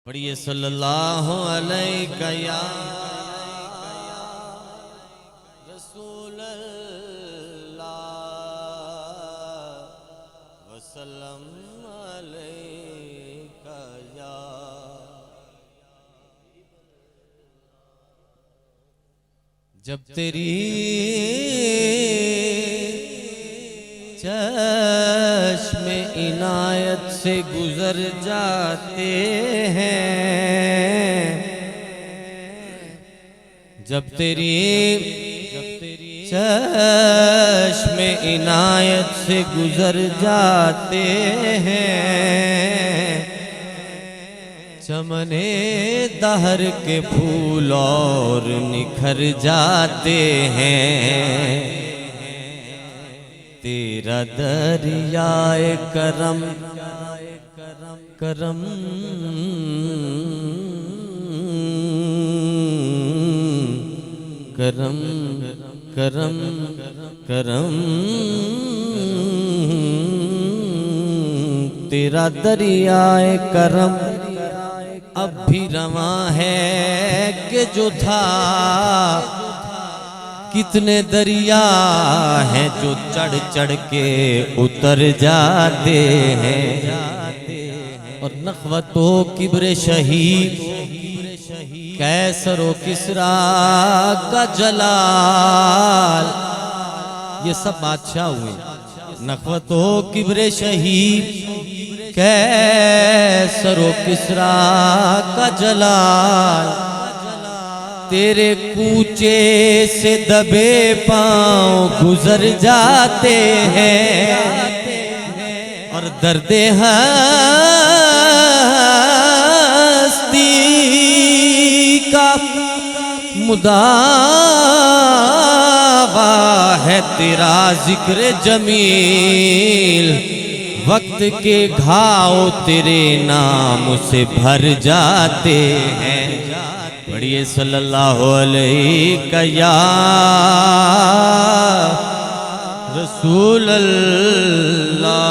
पढ़िए सल्लल्लाहु अलैहि या रसूल अल्लाह वसल्लम अलैका या। जब तेरी चश्मे इनायत से गुजर जाते हैं, जब तेरी चश्मे इनायत से गुजर जाते हैं, चमने दहर के फूल और निखर जाते हैं। तेरा दरियाए करम करम करम करम करम तेरा दरियाए करम अब भी रवां है कि जो था। कितने दरिया हैं जो चढ़ चढ़ के उतर जाते हैं। और नखवतो किब्र शहीद कैसरो किसरा का जलाल, ये सब बादशाह हुए। नखवतो किब्र शहीद कैसरो किसरा का जलाल, तेरे कूचे से दबे पांव गुजर जाते हैं। और दर्दे हस्ती का मुदावा है तेरा जिक्र जमील। वक्त के घाव तेरे नाम से भर जाते हैं। पढ़िए सल्लल्लाहु अलैहि या रसूल अल्लाह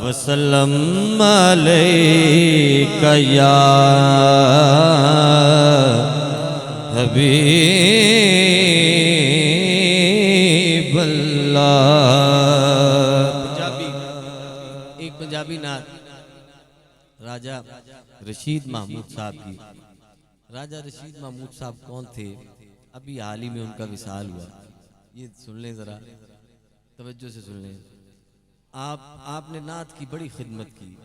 वसल्लम अलैका या हबीब अल्लाह। एक पंजाबी नात राजा रशीद महमूद साहब की। राजा रशीद महमूद साहब कौन थे? अभी हाल ही में उनका विसाल हुआ। ये सुन लें जरा, तवज्जो से सुन लें। आपने नात की बड़ी खिदमत की।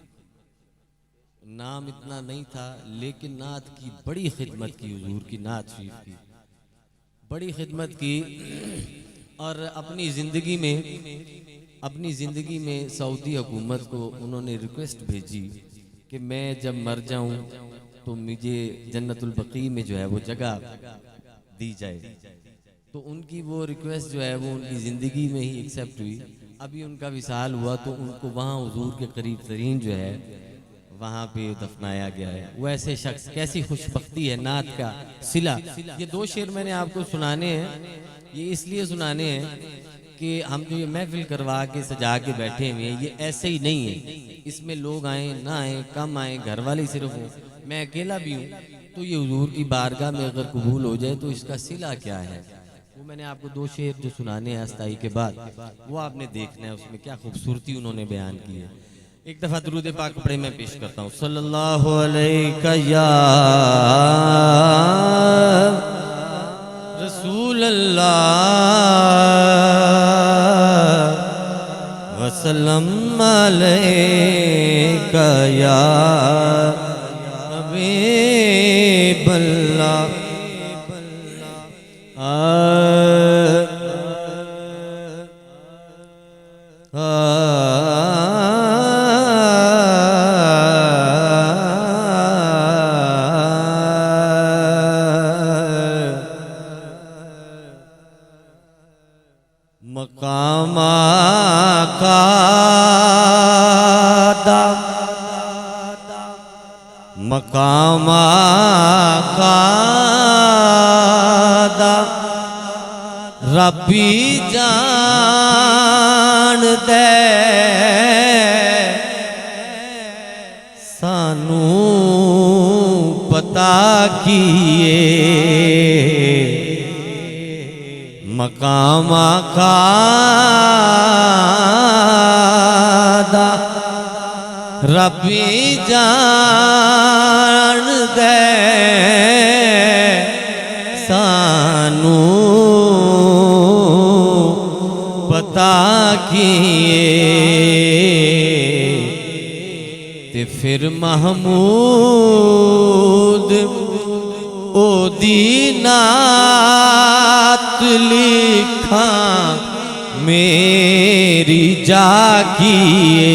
नाम इतना नहीं था लेकिन नात की बड़ी खिदमत की। हुजूर की नात शरीफ की बड़ी खिदमत की। और अपनी ज़िंदगी में सऊदी हुकूमत को उन्होंने रिक्वेस्ट भेजी कि मैं जब मर जाऊं तो मुझे जन्नतुल बकी में जो है वो जगह दी जाए। तो उनकी वो रिक्वेस्ट जो है वो उनकी ज़िंदगी में ही एक्सेप्ट हुई। अभी उनका विसाल हुआ तो उनको वहाँ हुजूर के करीब तरीन जो है वहाँ पे दफनाया गया है। वो ऐसे शख्स, कैसी खुशबख्ती है नात का सिला। ये दो शेर मैंने आपको सुनाने हैं। ये इसलिए सुनाने हैं कि हम जो ये महफिल करवा के सजा के बैठे हुए हैं ये ऐसे ही नहीं है। इसमें लोग आए ना आए, कम आए, घर वाले सिर्फ हो, मैं अकेला भी हूँ, तो ये हुजूर की बारगाह में अगर कबूल हो जाए तो इसका सिला क्या है। वो मैंने आपको दो शेर जो सुनाने हैं आस्ताई के बाद, वो आपने देखना है उसमें क्या खूबसूरती उन्होंने बयान की है। एक दफ़ा दुरूद पाक पढ़े मैं पेश करता हूँ। सल्लल्लाहु अलैहि या रसूल अल्लाह वसल्लम अलैका या हबीब अल्लाह। मकाम आका दा मकाम आका दा रब्बी जान दे किए मकाम आकादा रब्बी जान दे सानू पता किए ते फिर महमूद ओदी नात लिखा मेरी जागिए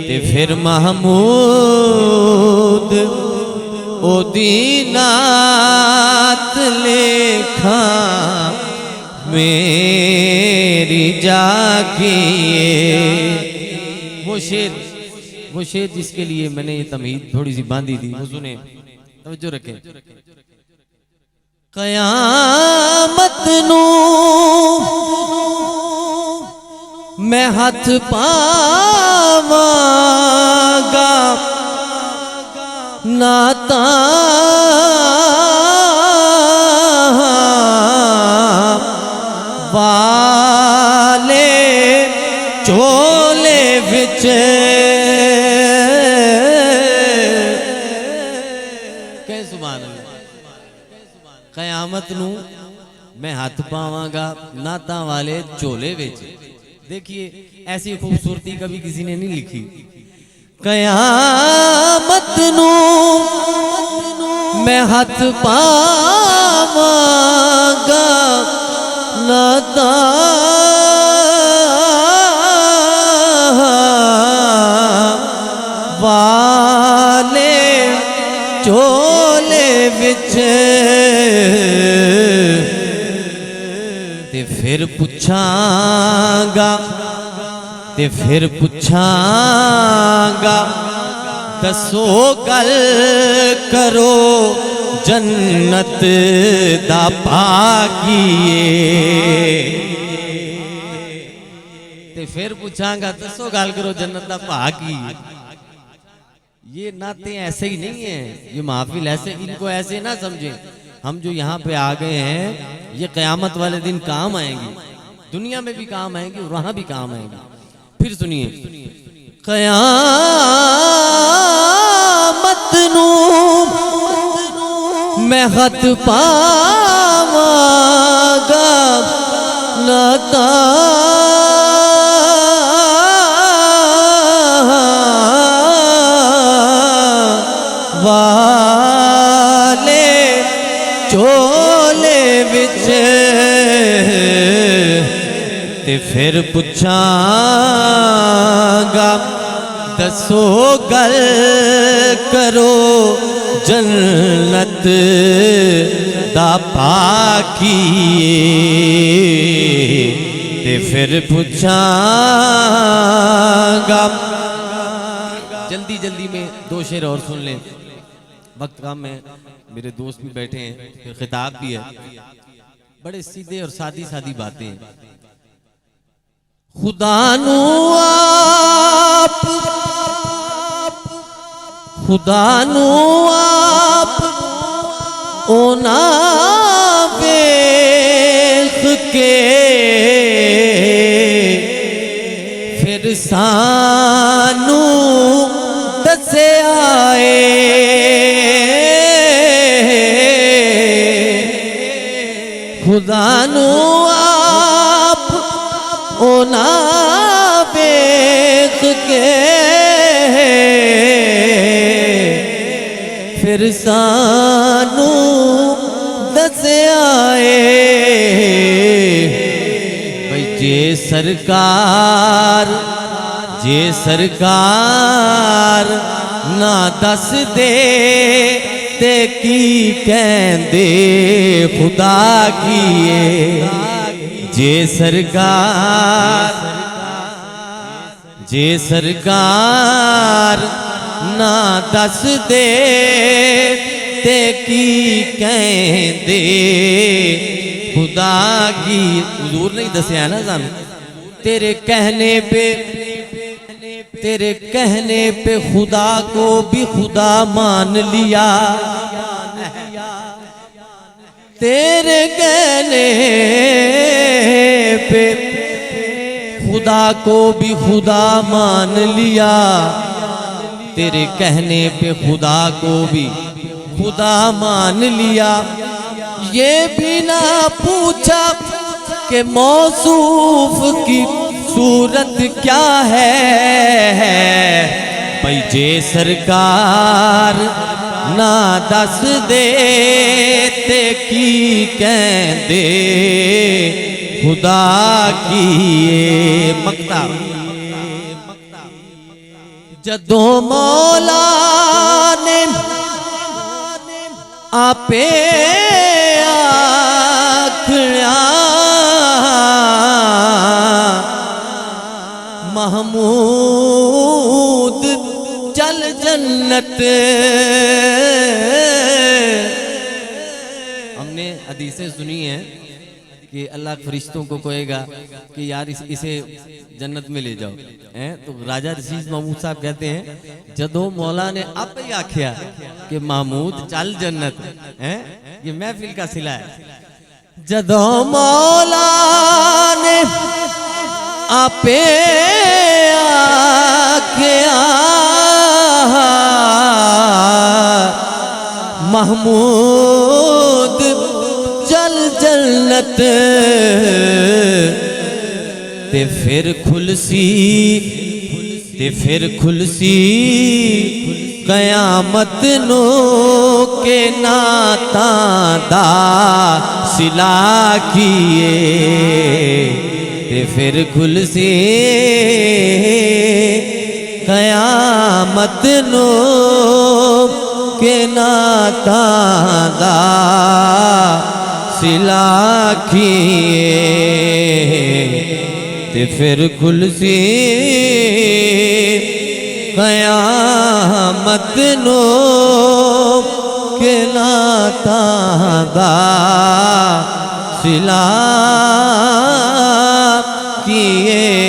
ते फिर महमूद ओदी नात लिखा मेरी जागिए। वो शेर जिसके लिए मैंने ये तमहीद थोड़ी सी बांधी थी वो सुने, तवज्जो रखें। कयामत नू मैं हाथ पावांगा नाता वाले चोले विच कह सुभान अल्लाह। कयामत नू मैं हाथ पावांगा नाता वाले चोले विच। देखिए ऐसी खूबसूरती कभी किसी ने नहीं लिखी। कयामत नू मैं हाथ पावांगा नाता वाले चोले विच ते फिर पुछांगा दसो गल करो जन्नत दा पाकिए ते फिर पूछांगा दसो गल करो जन्नत दा पाकी। ये नाते ऐसे ही नहीं है, ये महफिल ऐसे, इनको ऐसे ना समझें। हम जो यहाँ पे आ गए हैं ये क़यामत वाले दिन काम आएंगी, दुनिया में भी काम आएंगी और वहां भी काम आएंगी। फिर सुनिए, क़यामत नू मैं हाथ पावांगा नाता वाले चोले विच ते फिर पुछांगा दसो गल करो जन्नत दा पाकिए ते फिर पुछांगा। जल्दी जल्दी में दो शेर और सुन लें, वक्त कम है, मेरे दोस्त भी बैठे हैं, फिर खिताब भी है। बड़े सीधे और सादी सादी बातें हैं। खुदानू आप ओना वेख के फिर सानू दसे आए खुदानू आप ओना वेख के फिर सानू दसे आए। भाई जे सरकार ना दस दे ते की कहंदे खुदा कीए। जे सरकार ना दस दे ते की कहंदे खुदा की। हुजूर नहीं दसिया ना सानू, तेरे कहने पे तेरे कहने पे खुदा को भी खुदा मान लिया, तेरे कहने पे खुदा को भी खुदा मान लिया, तेरे कहने पे खुदा को भी खुदा मान लिया। ये भी ना पूछा कि मौसूफ की सूरत क्या है, भाई जे सरकार ना दस दे ते की कहंदे खुदा की ये मक्ता। जदों मौला ने आपे आखिया महमूद चल जन्नत। हमने हदीसें सुनी है कि अल्लाह फरिश्तों को कहेगा कि यार इसे जन्नत में ले जाओ, हैं? तो राजा रशीद महमूद साहब कहते हैं जदों मौला ने आप ही आख्या कि महमूद चल जन्नत, हैं? ये महफिल का सिला है। जदों मौला ने आपे आख्या महमूद चल जन्नत, ते फिर खुलसी कयामत नो के नाता दा सिला किए, ते फिर खुलसी कयामत नो के नाता दा सिला किए, ते फिर खुलसी कयामत नो के नाता दा सिला किए।